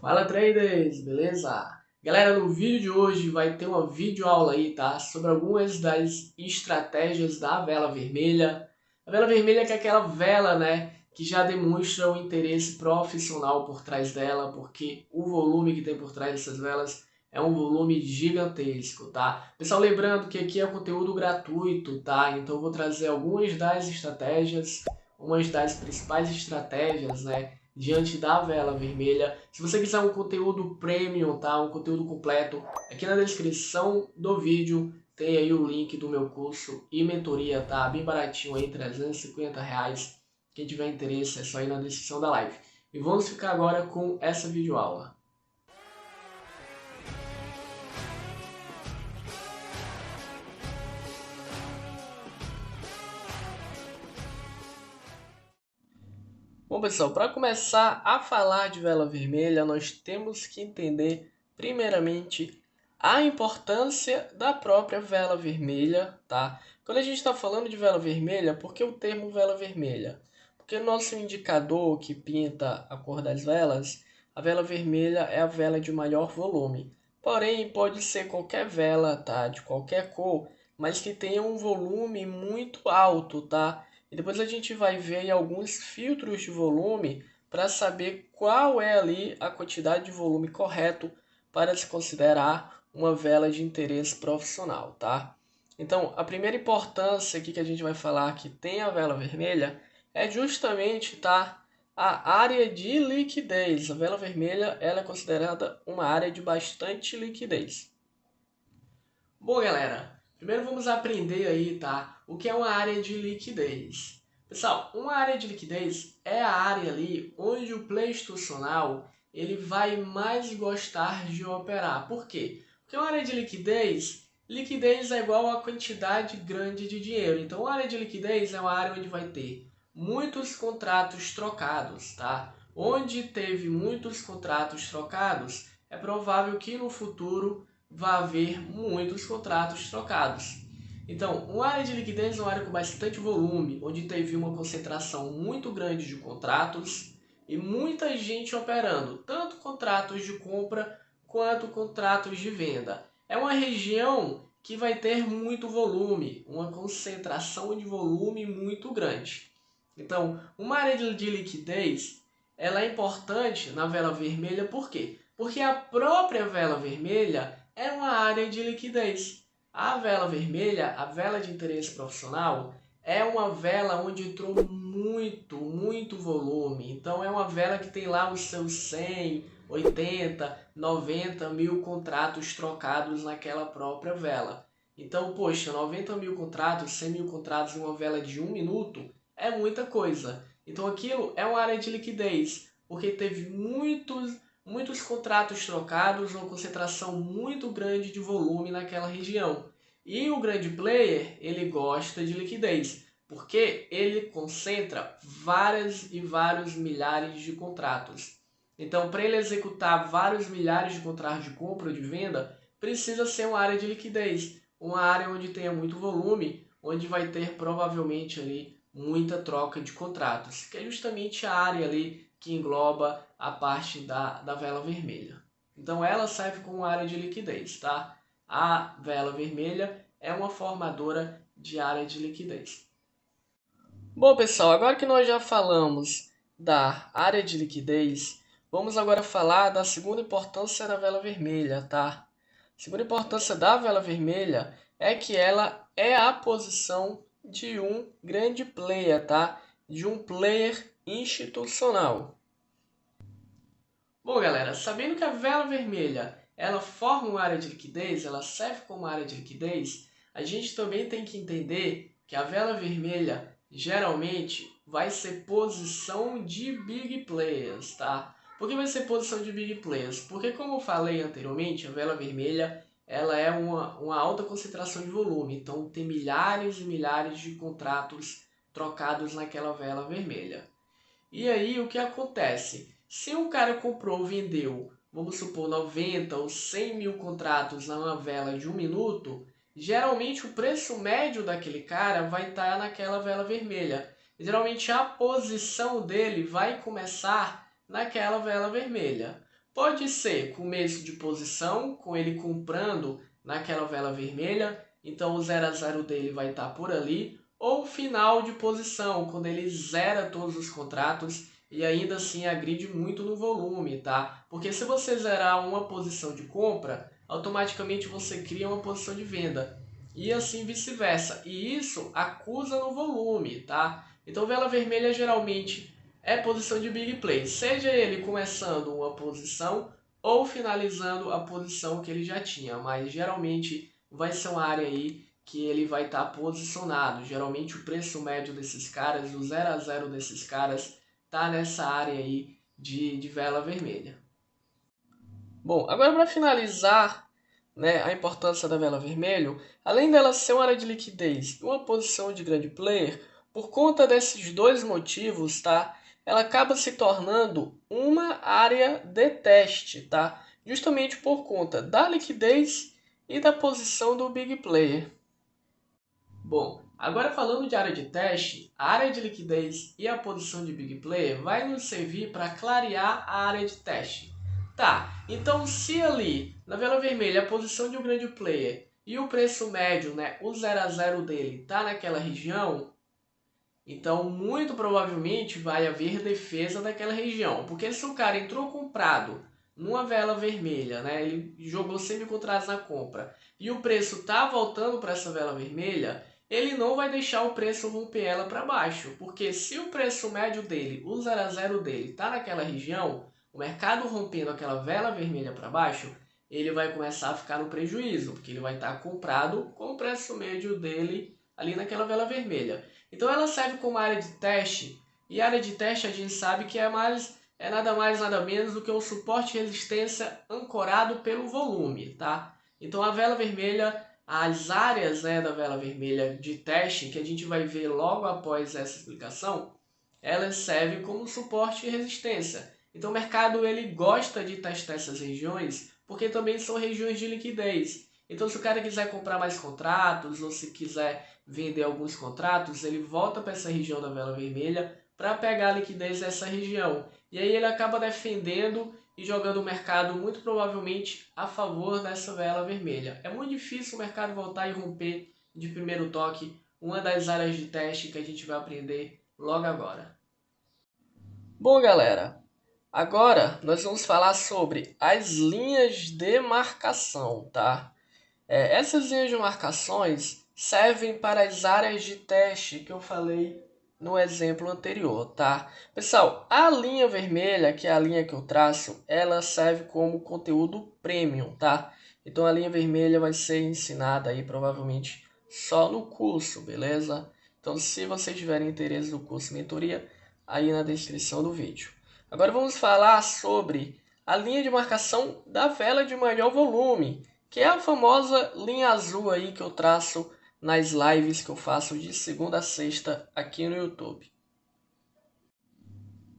Fala traders, beleza? Galera, no vídeo de hoje vai ter uma videoaula aí, tá? Sobre algumas das estratégias da vela vermelha. A vela vermelha que é aquela vela, né, que já demonstra o interesse profissional por trás dela, porque o volume que tem por trás dessas velas é um volume gigantesco, tá? Pessoal, lembrando que aqui é conteúdo gratuito, tá? Então eu vou trazer algumas das estratégias, umas das principais estratégias, né, diante da vela vermelha. Se você quiser um conteúdo premium, tá? Um conteúdo completo, aqui na descrição do vídeo tem aí o link do meu curso e mentoria, tá? Bem baratinho aí, R$ 350. Quem tiver interesse é só ir na descrição da live. E vamos ficar agora com essa videoaula. Bom, pessoal, para começar a falar de vela vermelha, nós temos que entender, primeiramente, a importância da própria vela vermelha, tá? Quando a gente está falando de vela vermelha, por que o termo vela vermelha? Porque o nosso indicador que pinta a cor das velas, a vela vermelha é a vela de maior volume. Porém, pode ser qualquer vela, tá? De qualquer cor, mas que tenha um volume muito alto, tá? E depois a gente vai ver aí alguns filtros de volume para saber qual é ali a quantidade de volume correto para se considerar uma vela de interesse profissional, tá? Então, a primeira importância aqui que a gente vai falar que tem a vela vermelha é justamente, tá, a área de liquidez. A vela vermelha ela é considerada uma área de bastante liquidez. Bom, galera, primeiro vamos aprender aí, tá? O que é uma área de liquidez. Pessoal, uma área de liquidez é a área ali onde o player institucional ele vai mais gostar de operar. Por quê? Porque uma área de liquidez é igual a quantidade grande de dinheiro. Então, uma área de liquidez é uma área onde vai ter muitos contratos trocados, tá? Onde teve muitos contratos trocados, é provável que no futuro vai haver muitos contratos trocados. Então, uma área de liquidez é uma área com bastante volume, onde teve uma concentração muito grande de contratos e muita gente operando, tanto contratos de compra quanto contratos de venda. É uma região que vai ter muito volume, uma concentração de volume muito grande. Então, uma área de liquidez ela é importante na vela vermelha, por quê? Porque a própria vela vermelha é uma área de liquidez. A vela vermelha, a vela de interesse profissional, é uma vela onde entrou muito volume. Então é uma vela que tem lá os seus 100, 80, 90 mil contratos trocados naquela própria vela. Então, poxa, 90 mil contratos, 100 mil contratos em uma vela de 1 minuto é muita coisa. Então aquilo é uma área de liquidez, porque teve muitos contratos trocados, uma concentração muito grande de volume naquela região. E o grande player, ele gosta de liquidez, porque ele concentra várias e vários milhares de contratos. Então, para ele executar vários milhares de contratos de compra ou de venda, precisa ser uma área de liquidez, uma área onde tenha muito volume, onde vai ter provavelmente ali muita troca de contratos, que é justamente a área ali que engloba a parte da vela vermelha. Então ela serve como área de liquidez, tá? A vela vermelha é uma formadora de área de liquidez. Bom, pessoal, agora que nós já falamos da área de liquidez, vamos agora falar da segunda importância da vela vermelha, tá? A segunda importância da vela vermelha é que ela é a posição de um grande player, tá? De um player institucional. Bom, galera, sabendo que a vela vermelha ela forma uma área de liquidez, ela serve como área de liquidez, a gente também tem que entender que a vela vermelha geralmente vai ser posição de big players, tá? Por que vai ser posição de big players? Porque, como eu falei anteriormente, a vela vermelha ela é uma alta concentração de volume, então tem milhares e milhares de contratos trocados naquela vela vermelha. E aí o que acontece? Se um cara comprou ou vendeu, vamos supor, 90 ou 100 mil contratos numa vela de 1 minuto, geralmente o preço médio daquele cara vai estar naquela vela vermelha. Geralmente a posição dele vai começar naquela vela vermelha. Pode ser começo de posição, com ele comprando naquela vela vermelha, então o 0 a 0 dele vai estar por ali, ou final de posição, quando ele zera todos os contratos e ainda assim agride muito no volume, tá? Porque se você zerar uma posição de compra, automaticamente você cria uma posição de venda e assim vice-versa. E isso acusa no volume, tá? Então vela vermelha geralmente é posição de big play, seja ele começando uma posição ou finalizando a posição que ele já tinha, mas geralmente vai ser uma área aí que ele vai estar posicionado. Geralmente o preço médio desses caras, o 0 a 0 desses caras, tá nessa área aí de vela vermelha. Bom, agora para finalizar, né, a importância da vela vermelha, além dela ser uma área de liquidez e uma posição de grande player, por conta desses dois motivos, tá, ela acaba se tornando uma área de teste, tá, justamente por conta da liquidez e da posição do big player. Bom, agora falando de área de teste, a área de liquidez e a posição de big player vai nos servir para clarear a área de teste. Tá, então se ali na vela vermelha a posição de um grande player e o preço médio, né, o 0 a 0 dele está naquela região, então muito provavelmente vai haver defesa daquela região. Porque se o cara entrou comprado numa vela vermelha, né, ele jogou semi-contratos na compra e o preço está voltando para essa vela vermelha, ele não vai deixar o preço romper ela para baixo. Porque se o preço médio dele, o 0 a 0 dele, está naquela região, o mercado rompendo aquela vela vermelha para baixo, ele vai começar a ficar no prejuízo, porque ele vai estar comprado com o preço médio dele ali naquela vela vermelha. Então ela serve como área de teste, e área de teste a gente sabe que é nada mais nada menos do que um suporte e resistência ancorado pelo volume, tá? Então a vela vermelha, as áreas, né, da vela vermelha de teste que a gente vai ver logo após essa explicação, elas servem como suporte e resistência. Então o mercado ele gosta de testar essas regiões porque também são regiões de liquidez. Então se o cara quiser comprar mais contratos ou se quiser vender alguns contratos, ele volta para essa região da vela vermelha para pegar a liquidez dessa região. E aí ele acaba defendendo e jogando o mercado muito provavelmente a favor dessa vela vermelha. É muito difícil o mercado voltar e romper de primeiro toque uma das áreas de teste que a gente vai aprender logo agora. Bom, galera, agora nós vamos falar sobre as linhas de marcação, tá? Essas linhas de marcações servem para as áreas de teste que eu falei no exemplo anterior, tá? Pessoal, a linha vermelha, que é a linha que eu traço, ela serve como conteúdo premium, tá? Então a linha vermelha vai ser ensinada aí provavelmente só no curso, beleza? Então se vocês tiverem interesse no curso mentoria, aí na descrição do vídeo. Agora vamos falar sobre a linha de marcação da vela de maior volume, que é a famosa linha azul aí que eu traço nas lives que eu faço de segunda a sexta aqui no YouTube.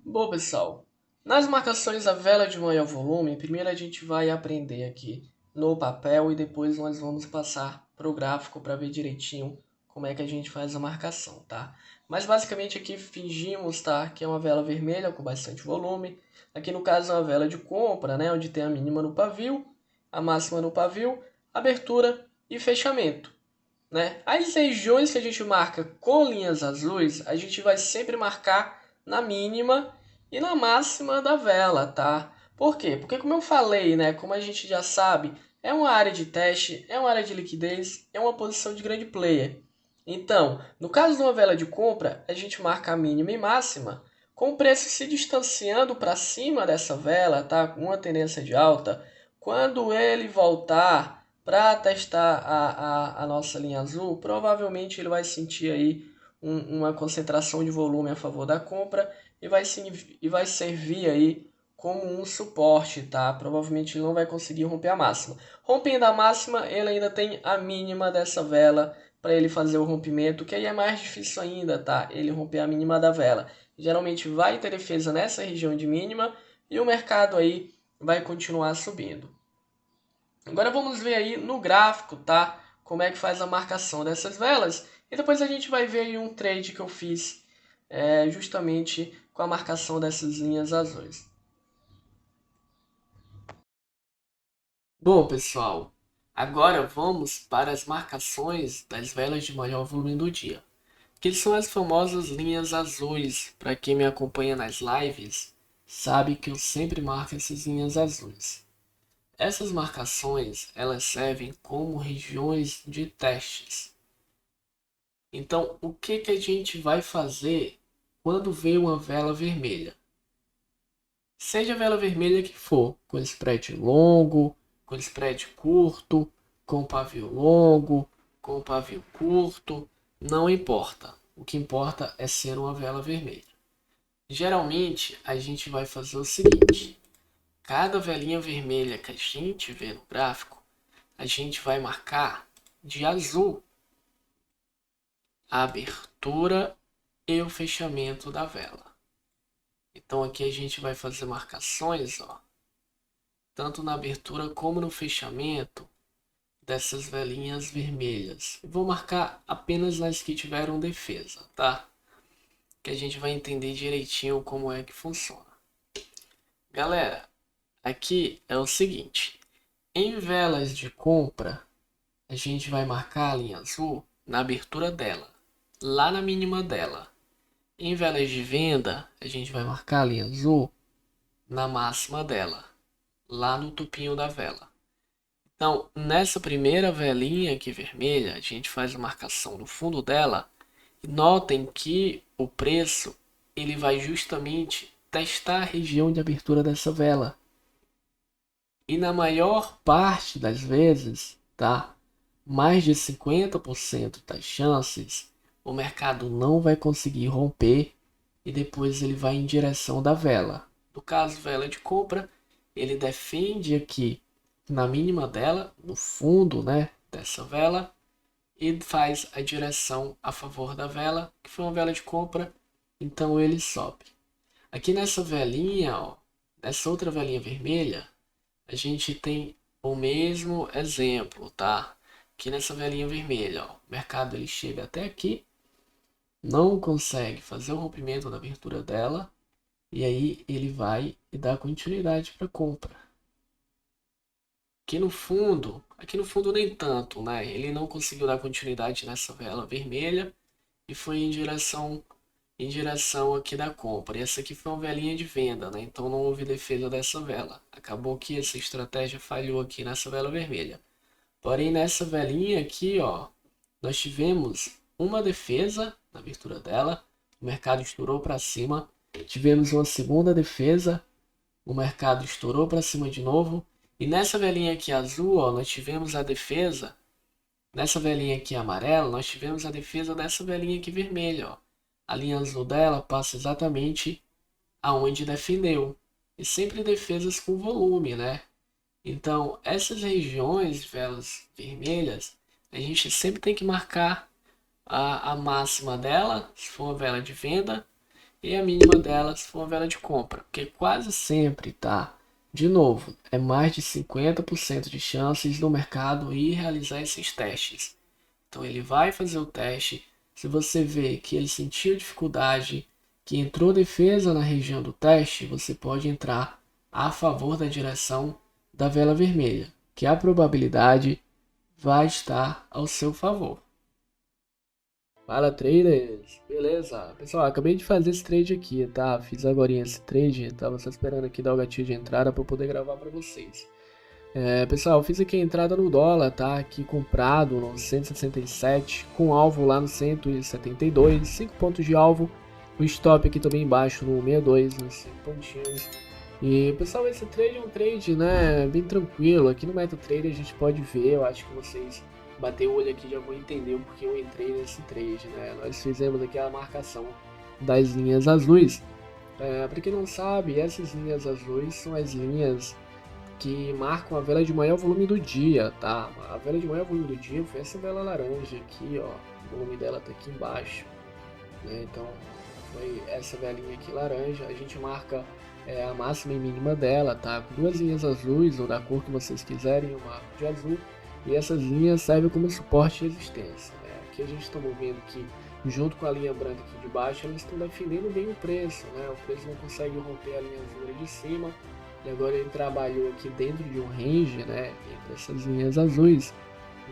Bom, pessoal, nas marcações da vela de maior volume, primeiro a gente vai aprender aqui no papel e depois nós vamos passar para o gráfico para ver direitinho como é que a gente faz a marcação, tá? Mas basicamente aqui fingimos, tá, que é uma vela vermelha com bastante volume. Aqui no caso é uma vela de compra, né, onde tem a mínima no pavio, a máxima no pavio, abertura e fechamento, né? As regiões que a gente marca com linhas azuis, a gente vai sempre marcar na mínima e na máxima da vela, tá? Por quê? Porque como eu falei, né, como a gente já sabe, é uma área de teste, é uma área de liquidez, é uma posição de grande player. Então, no caso de uma vela de compra, a gente marca a mínima e máxima, com o preço se distanciando para cima dessa vela, tá? Com uma tendência de alta. Quando ele voltar para testar a nossa linha azul, provavelmente ele vai sentir aí uma concentração de volume a favor da compra e vai servir aí como um suporte, tá? Provavelmente ele não vai conseguir romper a máxima. Rompendo a máxima, ele ainda tem a mínima dessa vela para ele fazer o rompimento, que aí é mais difícil ainda, tá? Ele romper a mínima da vela. Geralmente vai ter defesa nessa região de mínima e o mercado aí vai continuar subindo. Agora vamos ver aí no gráfico, tá? Como é que faz a marcação dessas velas. E depois a gente vai ver aí um trade que eu fiz justamente com a marcação dessas linhas azuis. Bom, pessoal, agora vamos para as marcações das velas de maior volume do dia, que são as famosas linhas azuis. Para quem me acompanha nas lives, sabe que eu sempre marco essas linhas azuis. Essas marcações, elas servem como regiões de testes. Então, o que que a gente vai fazer quando vê uma vela vermelha? Seja a vela vermelha que for, com spread longo, com spread curto, com pavio longo, com pavio curto, não importa. O que importa é ser uma vela vermelha. Geralmente, a gente vai fazer o seguinte: cada velinha vermelha que a gente vê no gráfico, a gente vai marcar de azul a abertura e o fechamento da vela. Então aqui a gente vai fazer marcações, ó, tanto na abertura como no fechamento dessas velinhas vermelhas. Vou marcar apenas nas que tiveram defesa, tá? Que a gente vai entender direitinho como é que funciona. Galera, aqui é o seguinte: em velas de compra, a gente vai marcar a linha azul na abertura dela, lá na mínima dela. Em velas de venda, a gente vai marcar a linha azul na máxima dela, lá no tupinho da vela. Então, nessa primeira velinha aqui vermelha, a gente faz a marcação no fundo dela. E notem que o preço ele vai justamente testar a região de abertura dessa vela. E na maior parte das vezes, tá? Mais de 50% das chances, o mercado não vai conseguir romper e depois ele vai em direção da vela. No caso, vela de compra, ele defende aqui na mínima dela, no fundo, né, dessa vela, e faz a direção a favor da vela, que foi uma vela de compra, então ele sobe. Aqui nessa velinha, ó, nessa outra velinha vermelha, a gente tem o mesmo exemplo, tá? Aqui nessa velinha vermelha, ó, o mercado ele chega até aqui, não consegue fazer o rompimento da abertura dela, e aí ele vai e dá continuidade para compra. Aqui no fundo nem tanto, né? Ele não conseguiu dar continuidade nessa vela vermelha e foi em direção aqui da compra. E essa aqui foi uma velinha de venda, né? Então não houve defesa dessa vela. Acabou que essa estratégia falhou aqui nessa vela vermelha. Porém, nessa velinha aqui, ó, nós tivemos uma defesa na abertura dela, o mercado estourou para cima, tivemos uma segunda defesa, o mercado estourou para cima de novo, e nessa velinha aqui azul, ó, nós tivemos a defesa, nessa velinha aqui amarela, nós tivemos a defesa dessa velinha aqui vermelha, ó. A linha azul dela passa exatamente aonde defendeu, e sempre defesas com volume, né? Então, essas regiões, velas vermelhas, a gente sempre tem que marcar a máxima dela, se for uma vela de venda, e a mínima dela, se for uma vela de compra. Porque quase sempre, tá? De novo, é mais de 50% de chances do mercado ir realizar esses testes. Então, ele vai fazer o teste. Se você vê que ele sentiu dificuldade, que entrou defesa na região do teste, você pode entrar a favor da direção da vela vermelha, que a probabilidade vai estar ao seu favor. Fala, traders! Beleza? Pessoal, acabei de fazer esse trade aqui, tá? Fiz agora esse trade, tava só esperando aqui dar o gatilho de entrada para poder gravar para vocês. Pessoal, fiz aqui a entrada no dólar, tá? Aqui comprado no 167, com alvo lá no 172, 5 pontos de alvo. O stop aqui também embaixo no 62, nos 5 pontinhos. E pessoal, esse trade é um trade, né, bem tranquilo. Aqui no MetaTrader a gente pode ver, eu acho que vocês bater o olho aqui já vão entender o porquê eu entrei nesse trade, né? Nós fizemos aqui a marcação das linhas azuis. Para quem não sabe, essas linhas azuis são as linhas que marcam a vela de maior volume do dia, tá? A vela de maior volume do dia foi essa vela laranja aqui, ó. O volume dela tá aqui embaixo, né? Então foi essa velinha aqui laranja. A gente marca a máxima e mínima dela, tá? Com duas linhas azuis ou da cor que vocês quiserem, eu marco de azul. E essas linhas servem como suporte e resistência, né? Aqui a gente está vendo que junto com a linha branca aqui de baixo, elas estão defendendo bem o preço, né? O preço não consegue romper a linha azul de cima, e agora ele trabalhou aqui dentro de um range, né, entre essas linhas azuis,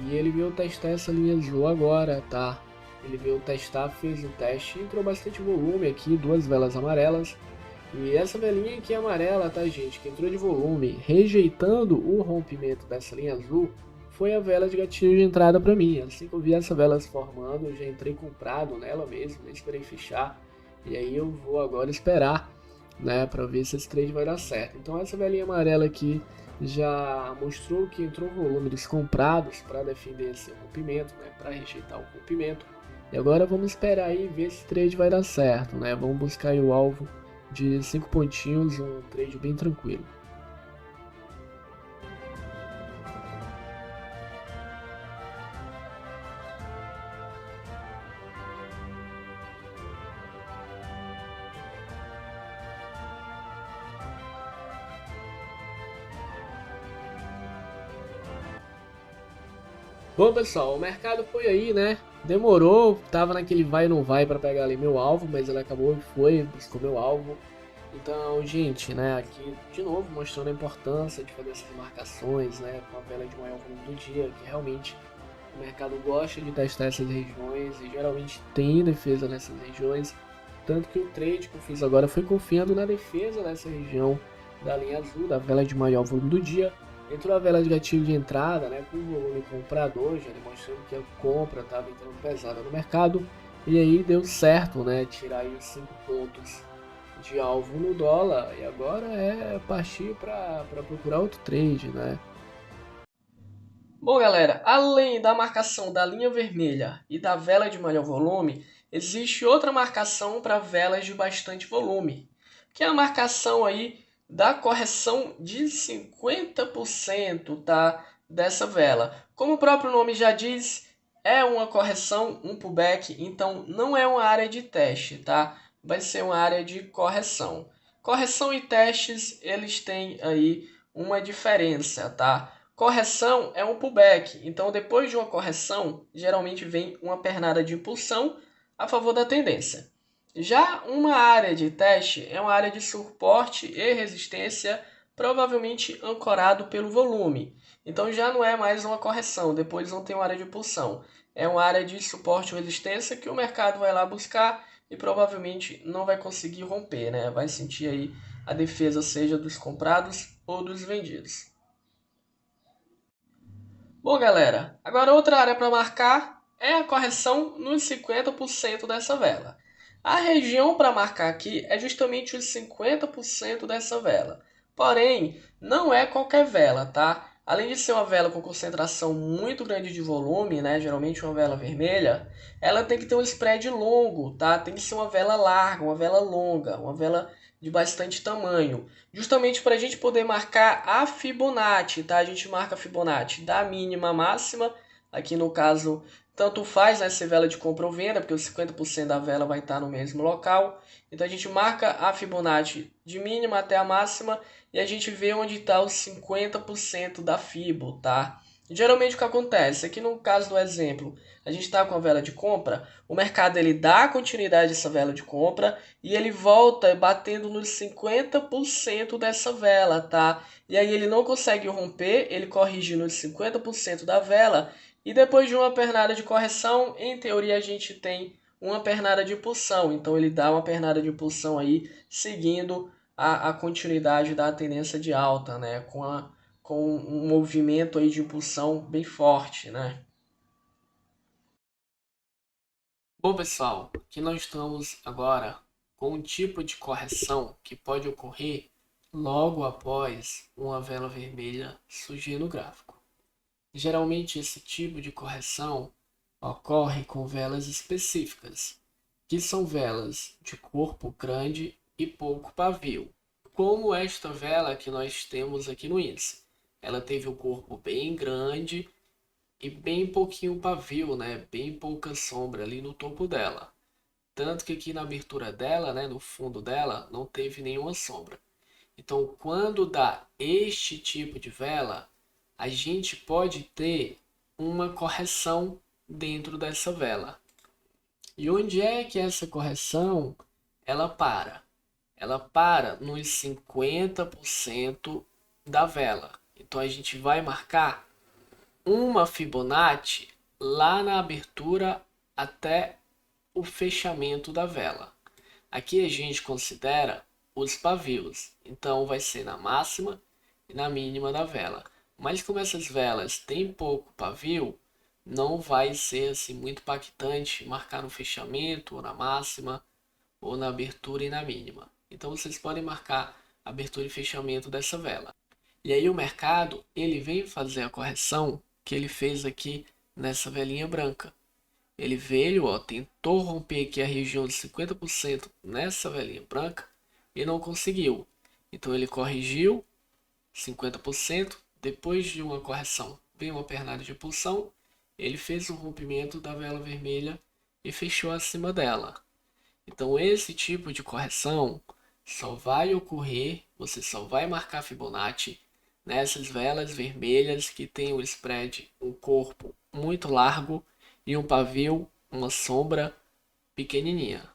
e ele veio testar essa linha azul agora, tá? Ele veio testar, fez o teste, entrou bastante volume aqui, duas velas amarelas, e essa velinha aqui amarela, tá, gente, que entrou de volume, rejeitando o rompimento dessa linha azul, foi a vela de gatilho de entrada para mim. Assim que eu vi essa vela se formando, eu já entrei comprado nela mesmo, nem esperei fechar. E aí eu vou agora esperar, né, para ver se esse trade vai dar certo. Então essa velinha amarela aqui já mostrou que entrou volume dos comprados para defender esse rompimento, né, para rejeitar o rompimento. E agora vamos esperar aí ver se esse trade vai dar certo, né? Vamos buscar aí o alvo de 5 pontinhos, um trade bem tranquilo. Bom, pessoal, o mercado foi aí, né? Demorou, tava naquele vai e não vai para pegar ali meu alvo, mas ele acabou e foi, buscou meu alvo. Então, gente, né, aqui de novo mostrando a importância de fazer essas marcações, né, com a vela de maior volume do dia, que realmente o mercado gosta de testar essas regiões e geralmente tem defesa nessas regiões. Tanto que o trade que eu fiz agora foi confiando na defesa dessa região da linha azul, da vela de maior volume do dia. Entrou a vela de gatilho de entrada, né, com o volume comprador, já demonstrando que a compra estava entrando pesada no mercado. E aí deu certo, né, tirar aí os 5 pontos de alvo no dólar. E agora é partir para procurar outro trade, né. Bom, galera, além da marcação da linha vermelha e da vela de maior volume, existe outra marcação para velas de bastante volume, que é a marcação aí da correção de 50%, tá, dessa vela. Como o próprio nome já diz, é uma correção, um pullback, então não é uma área de teste, tá? Vai ser uma área de correção. Correção e testes, eles têm aí uma diferença, tá? Correção é um pullback, então depois de uma correção, geralmente vem uma pernada de impulsão a favor da tendência. Já uma área de teste é uma área de suporte e resistência, provavelmente ancorado pelo volume. Então já não é mais uma correção, depois não tem uma área de impulsão. É uma área de suporte ou resistência que o mercado vai lá buscar e provavelmente não vai conseguir romper, né? Vai sentir aí a defesa, seja dos comprados ou dos vendidos. Bom, galera, agora outra área para marcar é a correção nos 50% dessa vela. A região para marcar aqui é justamente os 50% dessa vela. Porém, não é qualquer vela, tá? Além de ser uma vela com concentração muito grande de volume, né, geralmente uma vela vermelha, ela tem que ter um spread longo, tá? Tem que ser uma vela larga, uma vela longa, uma vela de bastante tamanho. Justamente para a gente poder marcar a Fibonacci, tá? A gente marca a Fibonacci da mínima à máxima. Aqui no caso, tanto faz, né, se vela de compra ou venda, porque os 50% da vela vai estar no mesmo local. Então a gente marca a Fibonacci de mínima até a máxima e a gente vê onde está os 50% da Fibo, tá? Geralmente o que acontece? Aqui no caso do exemplo, a gente está com a vela de compra, o mercado ele dá continuidade a essa vela de compra e ele volta batendo nos 50% dessa vela, tá? E aí ele não consegue romper, ele corrige nos 50% da vela e depois de uma pernada de correção, em teoria a gente tem uma pernada de impulsão. Então ele dá uma pernada de impulsão aí, seguindo a continuidade da tendência de alta, né? Com um movimento aí de impulsão bem forte, né? Bom, pessoal, aqui nós estamos agora com um tipo de correção que pode ocorrer logo após uma vela vermelha surgir no gráfico. Geralmente esse tipo de correção ocorre com velas específicas, que são velas de corpo grande e pouco pavio, como esta vela que nós temos aqui no índice. Ela teve o corpo bem grande e bem pouquinho pavio, né? Bem pouca sombra ali no topo dela. Tanto que aqui na abertura dela, né, no fundo dela, não teve nenhuma sombra. Então, quando dá este tipo de vela, a gente pode ter uma correção dentro dessa vela. E onde é que essa correção ela para? ela para nos 50% da vela. Então a gente vai marcar uma Fibonacci lá na abertura até o fechamento da vela. Aqui a gente considera os pavios, então vai ser na máxima e na mínima da vela. Mas como essas velas têm pouco pavio, não vai ser assim muito impactante marcar no fechamento, ou na máxima, ou na abertura e na mínima. Então vocês podem marcar abertura e fechamento dessa vela. E aí o mercado, ele vem fazer a correção que ele fez aqui nessa velinha branca. Ele veio, ó, tentou romper aqui a região de 50% nessa velinha branca e não conseguiu. Então ele corrigiu 50%, depois de uma correção veio uma pernada de impulsão, ele fez o rompimento da vela vermelha e fechou acima dela. Então esse tipo de correção só vai ocorrer, você só vai marcar Fibonacci nessas velas vermelhas que tem o spread, um corpo muito largo e um pavio, uma sombra pequenininha.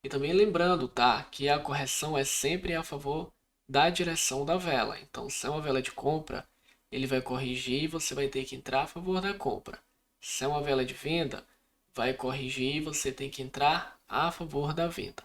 E também lembrando, tá, que a correção é sempre a favor da direção da vela. Então, se é uma vela de compra, ele vai corrigir e você vai ter que entrar a favor da compra. Se é uma vela de venda, vai corrigir e você tem que entrar a favor da venda.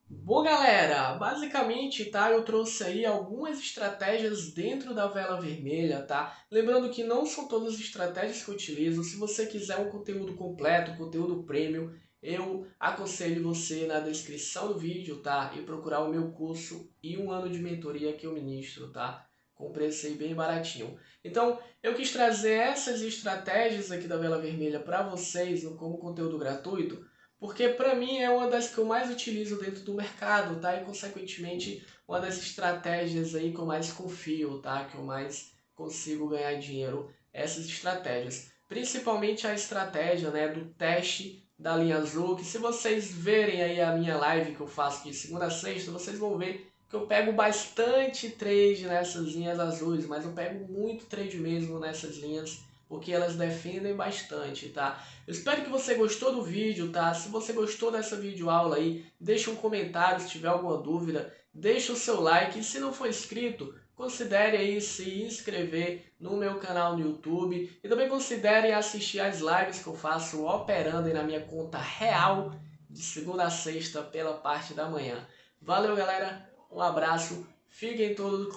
Bom, galera, basicamente, tá, eu trouxe aí algumas estratégias dentro da vela vermelha, tá? Lembrando que não são todas as estratégias que eu utilizo. Se você quiser um conteúdo completo, conteúdo premium, eu aconselho você na descrição do vídeo, tá? E procurar o meu curso e 1 ano de mentoria que eu ministro, tá? Com preço aí bem baratinho. Então, eu quis trazer essas estratégias aqui da vela vermelha para vocês como conteúdo gratuito, porque para mim é uma das que eu mais utilizo dentro do mercado, tá? E consequentemente uma das estratégias aí que eu mais confio, tá? Que eu mais consigo ganhar dinheiro, essas estratégias. Principalmente a estratégia, né, do teste da linha azul, que se vocês verem aí a minha live que eu faço de segunda a sexta, vocês vão ver que eu pego bastante trade nessas linhas azuis, mas eu pego muito trade mesmo nessas linhas, porque elas defendem bastante, tá? Eu espero que você gostou do vídeo, tá? Se você gostou dessa videoaula aí, deixa um comentário se tiver alguma dúvida, deixa o seu like e se não for inscrito, considere aí se inscrever no meu canal no YouTube e também considere assistir as lives que eu faço operando aí na minha conta real de segunda a sexta pela parte da manhã. Valeu, galera, um abraço, fiquem todos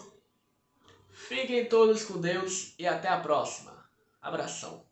com Deus e até a próxima. Abração.